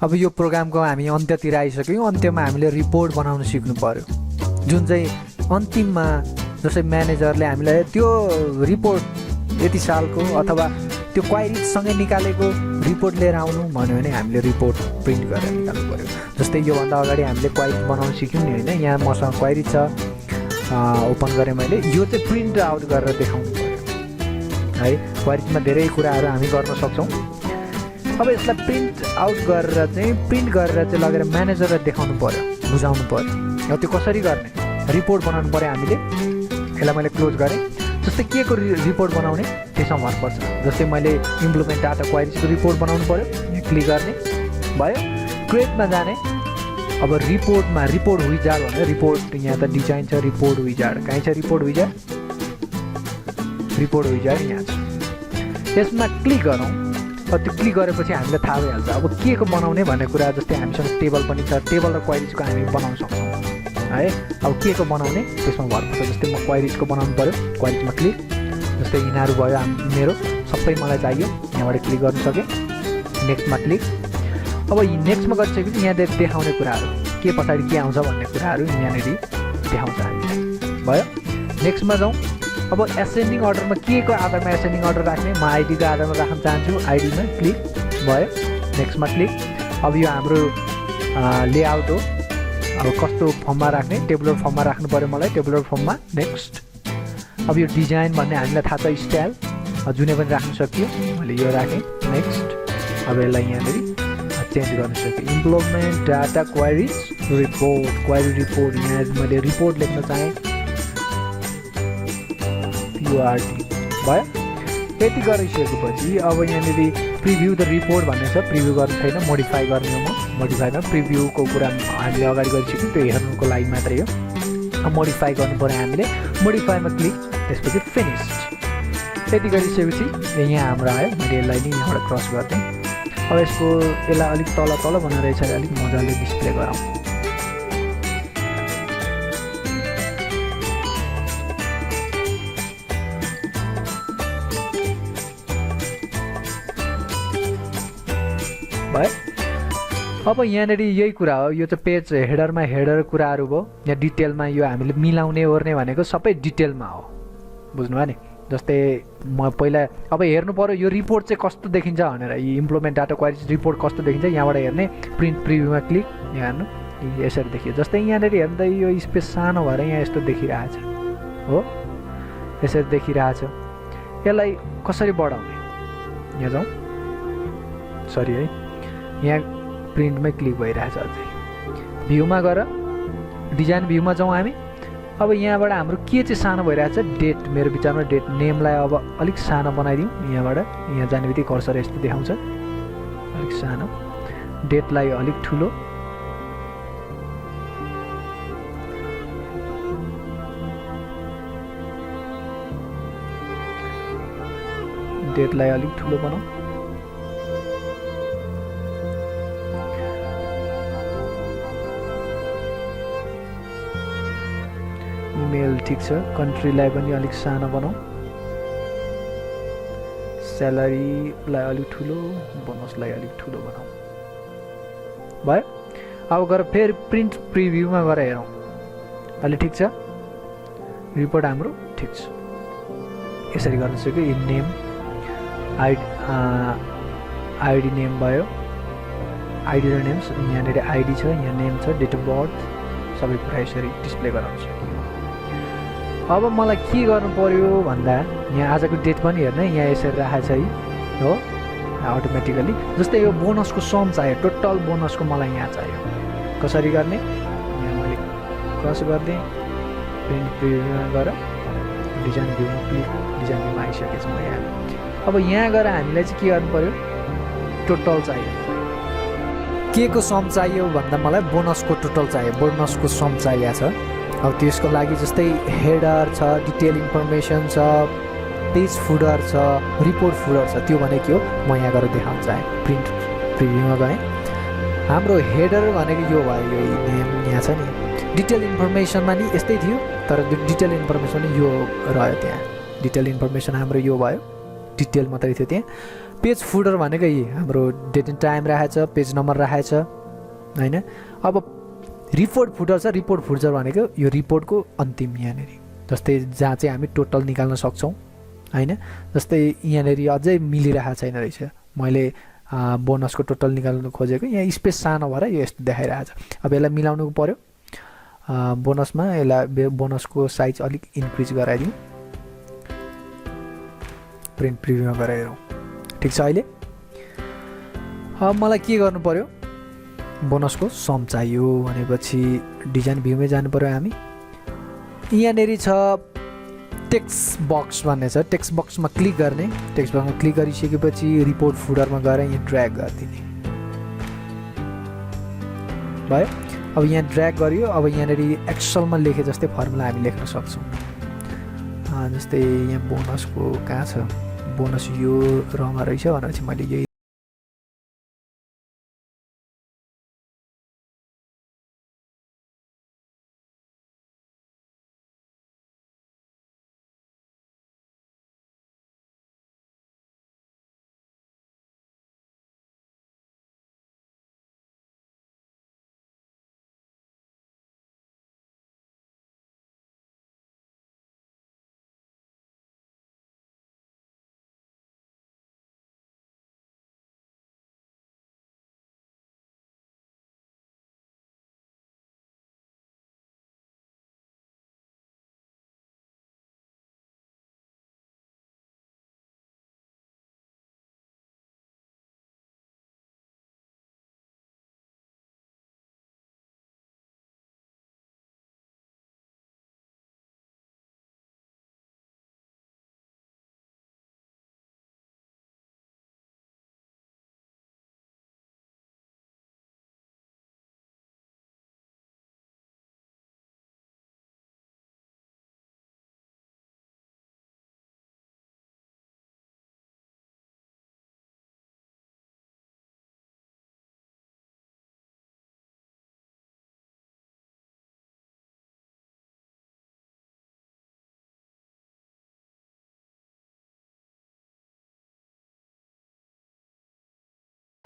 अब यो प्रोग्रामको हामी अन्त्यतिर आइसक्यौँ। अन्त्यमा हामीले रिपोर्ट बनाउन सिक्नु पर्यो, जुन चाहिँ अन्तिममा जस्तै म्यानेजरले हामीलाई त्यो रिपोर्ट यति सालको अथवा त्यो क्वाइरिजसँगै निकालेको रिपोर्ट लिएर आउनु भन्यो भने हामीले रिपोर्ट प्रिन्ट गरेर निकाल्नु पर्यो। जस्तै योभन्दा अगाडि हामीले क्वाइरिज बनाउन सिक्यौँ नि होइन, यहाँ मसँग क्वाइरिज छ, ओपन गरेँ मैले, यो चाहिँ प्रिन्ट आउट गरेर देखाउनु पर्यो है। क्वाइरिजमा धेरै कुराहरू हामी गर्न सक्छौँ। अब यसलाई प्रिन्ट आउट गरेर चाहिँ लगेर म्यानेजरलाई देखाउनु पर्यो, बुझाउनु पर्यो। अब त्यो कसरी गर्ने, रिपोर्ट बनाउनु पर्यो हामीले। यसलाई मैले क्लोज गरेँ। जस्तै के को रिपोर्ट बनाउने त्यसमा भन्नुपर्छ। जस्तै मैले इम्प्लिमेन्ट डाटा क्वाइरिजको रिपोर्ट बनाउनु पर्यो, यहाँ क्लिक गर्ने भयो। क्रिएटमा जाने, अब रिपोर्टमा रिपोर्ट विजार्ड भनेर रिपोर्ट यहाँ त डिजाइन छ, रिपोर्ट विजार्ड कहीँ छ, रिपोर्ट विजार्ड यहाँ छ। यसमा क्लिक गरौँ। अब त्यो क्लिक गरेपछि हामीलाई थाहा भइहाल्छ अब के को बनाउने भन्ने कुरा। जस्तै हामीसँग टेबल पनि छ, टेबल र क्वाइरिजको हामी बनाउन सक्छौँ है। अब के को बनाउने त्यसमा भन्नुपर्छ। जस्तै म क्वाइरिजको बनाउनु पर्यो, क्वाइरिजमा क्लिक। जस्तै यिनीहरू भयो मेरो, सबै मलाई चाहियो, यहाँबाट क्लिक गर्नु सकेँ। नेक्स्टमा क्लिक। अब नेक्स्टमा गरिसकेपछि यहाँ देखाउने कुराहरू के पछाडि के आउँछ भन्ने कुराहरू यहाँनिर देखाउँछ हामीलाई भयो। नेक्स्टमा जाउँ। अब एसेन्डिङ अर्डरमा के को आधारमा एसेन्डिङ अर्डर राख्ने, म आइडीको आधारमा राख्न चाहन्छु, आइडीमा क्लिक भयो। नेक्स्टमा क्लिक। अब यो हाम्रो लेआउट हो, अब कस्तो फर्ममा राख्ने, टेबुलर फर्ममा राख्नु पर्यो मलाई, टेबुलर फर्ममा। नेक्स्ट। अब यो डिजाइन भन्ने हामीलाई थाहा छ, स्टाइल जुनै पनि राख्न सकियो, मैले यो राखेँ। नेक्स्ट। अब यसलाई यहाँनिर चेन्ज गर्न सक्यो। Implement data क्वाइरिज report, query report, यहाँ मैले रिपोर्ट लेख्न चाहेँ, URT भयो। यति गरिसकेपछि अब यहाँनिर प्रिभ्यू द रिपोर्ट भन्ने छ, प्रिभ्यू गर्नु छैन, मोडिफाई गर्ने हो। म मोडिफाईमा प्रिभ्यूको कुरा हामीले अगाडि गरिसक्यौँ, त्यो हेर्नुको लागि मात्रै हो। मोडिफाई गर्नु पऱ्यो हामीले, मोडिफाईमा क्लिक, त्यसपछि फिनिस्ड। यति गरिसकेपछि यहाँ हाम्रो आयो। मैले यसलाई नि यहाँबाट क्रस गरिदिएँ। अब यसलाई अलिक तल बनाएर यसरी अलिक मजाले डिस्प्ले गराउँ। भयो। अब यहाँनिर यही कुरा हो, यो चाहिँ पेज हेडरमा हेडर कुराहरू भयो। यहाँ डिटेलमा यो हामीले मिलाउने ओर्ने भनेको सबै डिटेलमा हो, बुझ्नुभयो नि। जस्तै म पहिला अब हेर्नु पर्यो यो रिपोर्ट चाहिँ कस्तो देखिन्छ भनेर, यो इम्प्लिमेन्ट डाटा क्वाइरिज रिपोर्ट कस्तो देखिन्छ, यहाँबाट हेर्ने। प्रिन्ट प्रिभ्यूमा क्लिक, यहाँ हेर्नु यसरी देखियो। जस्तै यहाँनिर हेर्दा यो स्पेस सानो भएर यहाँ यस्तो देखिरहेछ हो, यसरी देखिरहेछ। यसलाई कसरी बढाउने, यहाँ जाउँ, सरी है, यहाँ प्रिन्टमै क्लिक भइरहेछ। अझै भ्यूमा गएर डिजाइन भ्यूमा जाउँ हामी। अब यहाँबाट हाम्रो के चाहिँ सानो भइरहेछ, डेट, मेरो विचारमा डेट नेमलाई अब अलिक सानो बनाइदिउँ। यहाँबाट यहाँ जाने बित्तिकै कर्सर यस्तो देखाउँछ, अलिक सानो। डेटलाई अलिक ठुलो, डेटलाई अलिक ठुलो बनाऊ। इमेल ठिक छ, कन्ट्रीलाई पनि अलिक सानो बनाऊ, स्यालेरीलाई अलिक ठुलो, बोनसलाई अलिक ठुलो बनाऊ भयो। अब गएर फेरि प्रिन्ट प्रिभ्यूमा गएर हेरौँ, अहिले ठिक छ, रिपोर्ट हाम्रो ठिक छ। यसरी गर्न सक्यो। इन नेम आइडी नेम भयो, आइडी र नेम्स, यहाँनिर आइडी छ, यहाँ नेम छ, डेट अफ बर्थ, सबै कुरा यसरी डिस्प्ले गराउन सक्यो। अब मलाई के गर्नु पर्यो भन्दा यहाँ आजको डेट पनि हेर्ने, यहाँ यसरी राखेको छ है हो अटोमेटिकली। जस्तै यो बोनसको सम चाहियो, टोटल बोनसको मलाई यहाँ चाहियो, कसरी गर्ने, यहाँ मैले क्रस गरिदिएँ। प्रिन्ट प्रिभ्यूमा गएर डिजाइन भ्यूमा क्लिक, डिजाइन भ्यूमा आइसकेको छ म यहाँ। अब यहाँ गएर हामीलाई चाहिँ के गर्नु पर्यो, टोटल चाहियो। के को सम चाहियो भन्दा मलाई बोनसको टोटल चाहियो, बोनसको सम चाहिएको छ। अब त्यसको लागि जस्तै हेडर छ, डिटेल इन्फर्मेसन छ, पेज फुडर छ, रिपोर्ट फुडर छ, त्यो भनेको हो म यहाँ गएर देखाउन चाहेँ। प्रिन्ट प्रिभ्यूमा गएँ, हाम्रो हेडर भनेको यो भयो, यो नेम यहाँ छ नि। डिटेल इन्फर्मेसनमा नि यस्तै थियो, तर डिटेल इन्फर्मेसन यो रह्यो, त्यहाँ डिटेल इन्फर्मेसन हाम्रो यो भयो, डिटेल मात्रै थियो त्यहाँ। पेज फुटर भनेको यही हाम्रो डेट एन्ड टाइम राखेछ, पेज नम्बर राखेछ हैन। अब रिपोर्ट फुटर छ, रिपोर्ट फुटर भनेको यो रिपोर्टको अन्तिम यहाँनिर जस्तै जहाँ चाहिँ हामी टोटल निकाल्न सक्छौँ हैन। जस्तै यहाँनिर अझै मिलिरहेको छैन रहेछ, मैले बोनसको टोटल निकाल्नु खोजेको, यहाँ स्पेस सानो भएर यो यस्तो देखाइरहेछ। अब यसलाई मिलाउनु पर्यो, बोनसमा यसलाई बोनसको साइज अलिक इन्क्रिज गराइदिउँ, प्रिन्ट प्रिभ्यूमा गराइदिउँ। ठिक छ। अहिले अब मलाई के गर्नु पर्यो, बोनसको सम चाहियो भनेपछि डिजाइन भ्यूमै जानु पर्यो हामी। यहाँनिर छ टेक्स्ट बक्स भन्ने छ, टेक्स्ट बक्समा क्लिक गर्ने, टेक्स्ट बक्समा क्लिक गरिसकेपछि रिपोर्ट फुटरमा गएर यहाँ ड्र्याग गरिदिने भयो। अब यहाँ ड्र्याग गरियो, अब यहाँनिर एक्सलमा लेखे जस्तै फर्मुला हामी लेख्न सक्छौँ। जस्तै यहाँ बोनसको कहाँ छ, बोनस यो रमा रहेछ भनेपछि मैले यही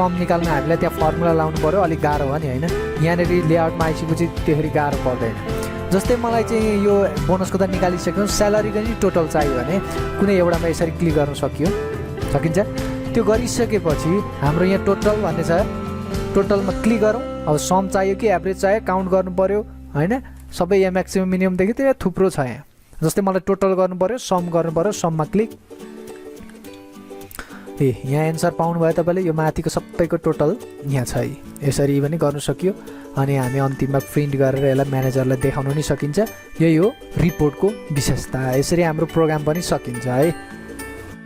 सम निकाल्न हामीलाई त्यहाँ फर्मुला लाउनु पर्यो, अलिक गाह्रो हो नि हैन। यहाँनिर लेआउटमा आइसकेपछि त्यसरी गाह्रो पर्दैन। जस्तै मलाई चाहिँ यो बोनसको त निकालिसक्यो, स्यालेरी पनि टोटल चाहियो भने कुनै एउटामा यसरी क्लिक गर्न सकिन्छ। त्यो गरिसकेपछि हाम्रो यहाँ टोटल भन्ने छ, टोटलमा क्लिक गरौँ। अब सम चाहियो कि एभरेज चाहियो काउन्ट गर्नु पर्यो हैन। सबै यहाँ म्याक्सिमम मिनिममदेखि त्यो थुप्रो छ यहाँ। जस्तै मलाई टोटल गर्नु पर्यो, सम गर्नु पर्यो, सममा क्लिक। यहाँ एन्सर पाउनुभयो तपाईँले, यो माथिको सबैको टोटल यहाँ छ। यसरी पनि गर्नु सकियो। अनि हामी अन्तिममा प्रिन्ट गरेर यसलाई म्यानेजरलाई देखाउन पनि सकिन्छ। यही हो रिपोर्टको विशेषता। यसरी हाम्रो प्रोग्राम पनि सकिन्छ है।